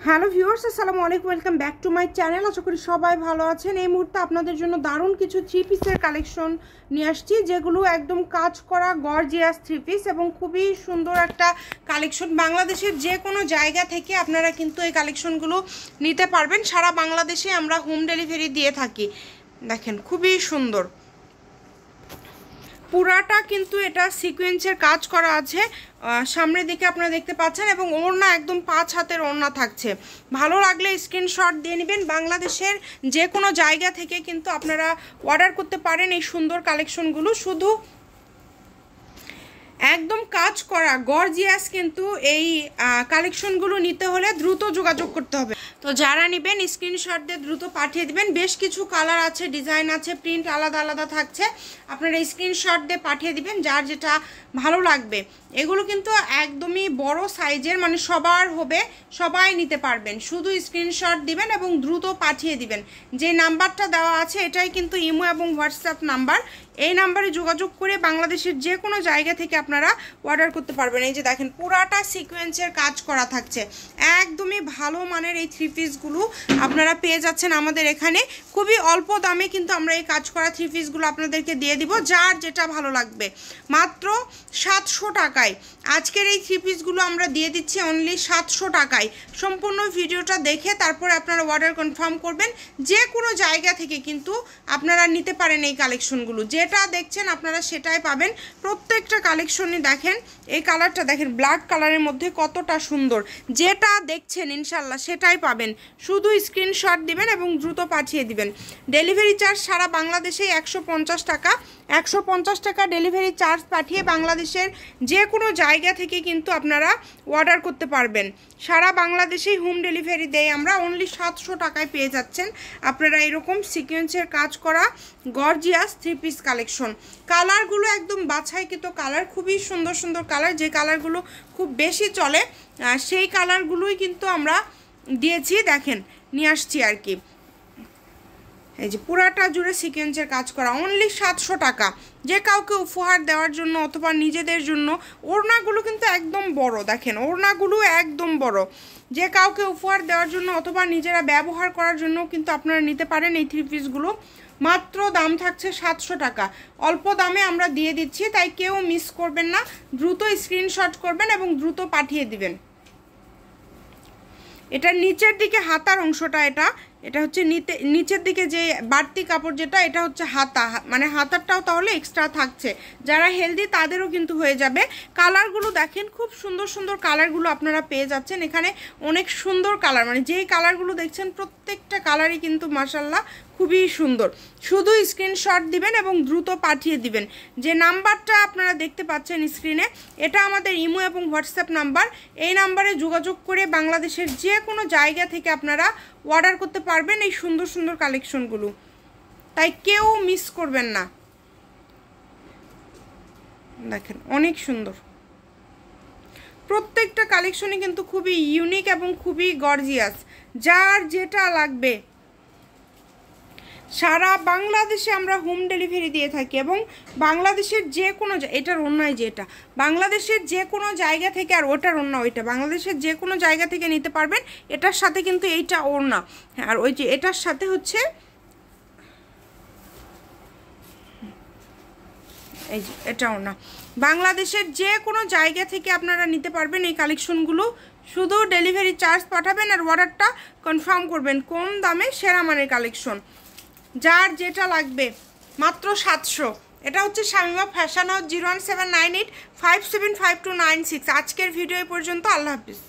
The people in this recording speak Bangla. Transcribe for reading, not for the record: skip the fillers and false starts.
হ্যালো ভিউয়ার্স, আসসালামু আলাইকুম। Welcome back to my channel. আশা করি সবাই ভালো আছেন। এই মুহূর্তে আপনাদের জন্য দারুণ কিছু থ্রি পিসের কালেকশন নিয়ে আসছি, যেগুলো একদম কাজ করা গর্জিয়াস থ্রি পিস এবং খুবই সুন্দর একটা কালেকশন। বাংলাদেশের যে কোনো জায়গা থেকে আপনারা কিন্তু এই কালেকশনগুলো নিতে পারবেন। সারা বাংলাদেশে আমরা হোম ডেলিভারি দিয়ে থাকি। দেখেন খুবই সুন্দর, পুরাটা কিন্তু এটা সিকোয়েন্সের কাজ করা আছে। সামনের দিকে আপনারা দেখতে পাচ্ছেন এবং ওড়না একদম 5 হাতের ওড়না থাকছে। ভালো লাগলে স্ক্রিনশট দিয়ে নেবেন। বাংলাদেশের যে কোনো জায়গা থেকে কিন্তু আপনারা অর্ডার করতে পারেন এই সুন্দর কালেকশনগুলো। শুধু একদম কাজ করা গর্জিয়াস কিন্তু এই কালেকশনগুলো নিতে হলে দ্রুত যোগাযোগ করতে হবে। তো যারা নেবেন স্ক্রিনশট দিয়ে দ্রুত পাঠিয়ে দিবেন। বেশ কিছু কালার আছে, ডিজাইন আছে, প্রিন্ট আলাদা আলাদা থাকছে। আপনারা স্ক্রিনশট দিয়ে পাঠিয়ে দিবেন যার যেটা ভালো লাগবে। এগুলো কিন্তু একদমই বড় সাইজের, মানে সবার হবে, সবাই নিতে পারবেন। শুধু স্ক্রিনশট দিবেন এবং দ্রুত পাঠিয়ে দিবেন। যে নাম্বারটা দেওয়া আছে এটাই কিন্তু ইমো এবং হোয়াটসঅ্যাপ নাম্বার। এই নাম্বারে যোগাযোগ করে বাংলাদেশের যে কোনো জায়গা থেকে আপনারা অর্ডার করতে পারবেন। এই যে দেখেন পুরাটা সিকোয়েন্সের কাজ করা থাকছে। একদমই ভালো মানের এই থ্রি পিসগুলো আপনারা পেয়ে যাচ্ছেন আমাদের এখানে। খুবই অল্প দামে কিন্তু আমরা এই কাজ করা থ্রি পিসগুলো আপনাদেরকে দিয়ে দিব, যার যেটা ভালো লাগবে। মাত্র 700 টাকায় আজকের এই থ্রি পিসগুলো আমরা দিয়ে দিচ্ছি অনলি 700 টাকায়। সম্পূর্ণ ভিডিওটা দেখে তারপরে আপনারা অর্ডার কনফার্ম করবেন। যে কোনো জায়গা থেকে কিন্তু আপনারা নিতে পারেন এই কালেকশনগুলো। যেটা দেখছেন আপনারা সেটাই পাবেন। প্রত্যেকটা কালেকশনই দেখেন, এই কালারটা দেখেন ব্ল্যাক কালারের মধ্যে কতটা সুন্দর। যেটা দেখছেন ইনশাল্লাহ সেটাই পাবেন। শুধু স্ক্রিনশট দিবেন এবং দ্রুত পাঠিয়ে দিবেন। ডেলিভারি চার্জ সারা বাংলাদেশেই 150 টাকা। 150 টাকা ডেলিভারি চার্জ পাঠিয়ে বাংলাদেশের যে কোনো জায়গা থেকে কিন্তু আপনারা অর্ডার করতে পারবেন। সারা বাংলাদেশেই হোম ডেলিভারি দেয় আমরা। অনলি 700 টাকায় পেয়ে যাচ্ছেন আপনারা এরকম সিকোয়েন্সের কাজ করা গর্জিয়াস থ্রি পিস কালেকশন। কালারগুলো একদম বাছাইকৃত কালার, খুবই সুন্দর সুন্দর কালার। যে কালারগুলো খুব বেশি চলে সেই কালারগুলোই কিন্তু আমরা দিয়েছি, দেখেন নিয়ে আসছি আর কি। এই যে পুরাটা জুড়ে সিকোয়েন্সের কাজ করা, অনলি 700 টাকা। যে কাউকে উপহার দেওয়ার জন্য অথবা নিজেদের জন্য। ওড়নাগুলো কিন্তু একদম বড়, দেখেন ওড়নাগুলো একদম বড়। যে কাউকে উপহার দেওয়ার জন্য অথবা নিজেরা ব্যবহার করার জন্য কিন্তু আপনারা নিতে পারেন এই থ্রি পিসগুলো। মাত্র দাম থাকছে 700 টাকা। অল্প দামে আমরা দিয়ে দিচ্ছি, তাই কেউ মিস করবেন না। দ্রুত স্ক্রিনশট করবেন এবং দ্রুত পাঠিয়ে দিবেন। এটা নিচের দিকে হাতার অংশটা, এটা হচ্ছে নিচের দিকে যে বাড়তি কাপড় যেটা, এটা হচ্ছে হাতা, মানে হাতারটাও তাহলে এক্সট্রা থাকছে। যারা হেলদি তাদেরও কিন্তু হয়ে যাবে। কালারগুলো দেখেন, খুব সুন্দর সুন্দর কালারগুলো আপনারা পেয়ে যাচ্ছেন এখানে। অনেক সুন্দর কালার, মানে যেই কালারগুলো দেখছেন প্রত্যেকটা কালারই কিন্তু মাশাআল্লাহ খুবই সুন্দর। শুধু স্ক্রিনশট দিবেন এবং দ্রুত পাঠিয়ে দিবেন। যে নাম্বারটা আপনারা দেখতে পাচ্ছেন স্ক্রিনে, এটা আমাদের ইমো এবং হোয়াটসঅ্যাপ নাম্বার। এই নাম্বারে যোগাযোগ করে বাংলাদেশের যে কোনো জায়গা থেকে আপনারা অর্ডার করতে পারবেন এই সুন্দর সুন্দর কালেকশনগুলো। তাই কেউ মিস করবেন না। দেখেন অনেক সুন্দর প্রত্যেকটা কালেকশনই কিন্তু খুবই ইউনিক এবং খুবই গর্জিয়াস। যার যেটা লাগবে সারা বাংলাদেশে আমরা হোম ডেলিভারি দিয়ে থাকি এবং বাংলাদেশের যে কোনো, এটার অন্যায় যেটা বাংলাদেশের যে কোনো জায়গা থেকে, আর ওটার অন্য ওইটা বাংলাদেশের যে কোনো জায়গা থেকে নিতে পারবেন। এটার সাথে কিন্তু এইটা ওড়না, আর ওই যে এটার সাথে হচ্ছে এই যে এটা ওড়না। বাংলাদেশের যে কোনো জায়গা থেকে আপনারা নিতে পারবেন এই কালেকশনগুলো। শুধু ডেলিভারি চার্জ পাঠাবেন আর অর্ডারটা কনফার্ম করবেন। কম দামে সেরা মানের কালেকশন, যার যেটা লাগবে মাত্র 700। এটা হচ্ছে শামিমা ফ্যাশন হাউস। 01798575296। আজকের ভিডিও এই পর্যন্ত। আল্লাহ হাফিজ।